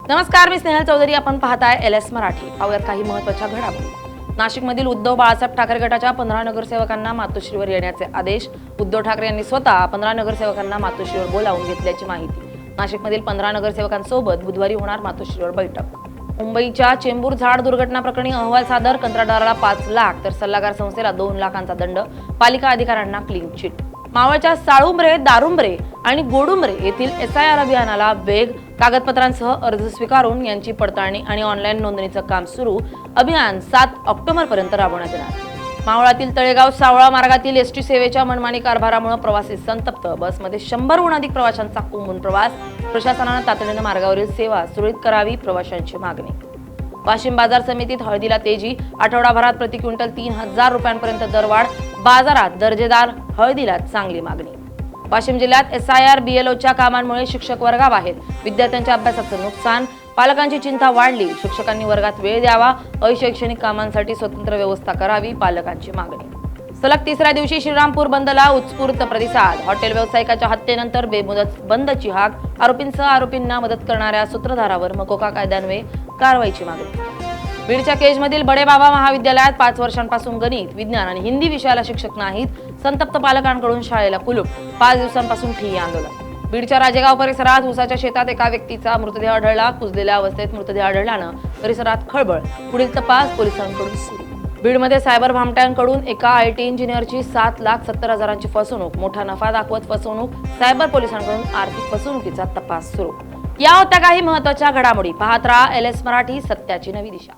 नमस्कार, मी स्नेहल चौधरी. आपण पाहताय LS मराठी. पाहूयात काही महत्त्वाच्या घडामोडी. नाशिकमधील उद्धव बाळासाहेब ठाकरे गटाच्या 15 नगरसेवकांना मातोश्रीवर येण्याचे आदेश. उद्धव ठाकरे यांनी स्वतः 15 नगरसेवकांना मातोश्रीवर बोलावून घेतल्याची माहिती. नाशिकमधील 15 नगरसेवकांसोबत बुधवारी होणार मातोश्रीवर बैठक. मुंबईच्या चेंबूर झाड दुर्घटना प्रकरणी अहवाल सादर. कंत्राटदाराला 5 लाख तर सल्लागार संस्थेला 2 लाखांचा दंड. पालिका अधिकाऱ्यांना क्लीन चिट. मावळच्या साळुंबरे, दारुंबरे आणि गोडुंबरे येथील SIR अभियानाला वेग. कागदपत्रांसह अर्ज स्वीकारून यांची पडताळणी आणि ऑनलाईन नोंदणीचं काम सुरू. अभियान 7 ऑक्टोबरपर्यंत राबवण्यात येणार. मावळातील तळेगाव सावळा मार्गातील ST सेवेच्या मनमानी कारभारामुळे प्रवासी संतप्त. बसमध्ये 100हून अधिक प्रवाशांचा कोंबून प्रवास. प्रशासनानं तातडीनं मार्गावरील सेवा सुरळीत करावी, प्रवाशांची मागणी. वाशिम बाजार समितीत हळदीला तेजी. आठवडाभरात प्रति क्विंटल 3000 रुपयांपर्यंत दरवाढ. बाजारात दर्जेदार हळदीला चांगली मागणी. वाशिम जिल्ह्यात SIR BLOच्या कामांमुळे शिक्षक वर्गाबाहेर. विद्यार्थ्यांच्या अभ्यासाचं नुकसान. पालकांची चिंता वाढली. शिक्षकांनी वर्गात वेळ द्यावा. अशैक्षणिक कामांसाठी स्वतंत्र व्यवस्था करावी, पालकांची मागणी. सलग तिसऱ्या दिवशी श्रीरामपूर बंदला उत्स्फूर्त प्रतिसाद. हॉटेल व्यावसायिकाच्या हत्येनंतर बेमुदत बंदची हाक. आरोपींसह आरोपींना मदत करणाऱ्या सूत्रधारावर मकोका कायद्यान्वये कारवाईची मागणी. बीडच्या केजमधील बडेबाबा महाविद्यालयात 5 वर्षांपासून गणित, विज्ञान आणि हिंदी विषयाला शिक्षक नाहीत. संतप्त पालकांकडून शाळेला कुलूप. 5 दिवसांपासून ठिय्या आंदोलन. बीडच्या राजेगाव परिसरात ऊसाच्या शेतात एका व्यक्तीचा मृतदेह आढळला. कुजलेल्या अवस्थेत मृतदेह आढळल्यानं परिसरात खळबळ. पुढील तपास पोलिसांकडून सुरू. बीडमध्ये सायबर भामट्यांकडून एका IT इंजिनियरची 7,70,000ची फसवणूक. मोठा नफा दाखवत फसवणूक. सायबर पोलिसांकडून आर्थिक फसवणुकीचा तपास सुरू. या होत्या काही महत्त्वाच्या घडामोडी. पाहत राहा LS मराठी, सत्याची नवी दिशा.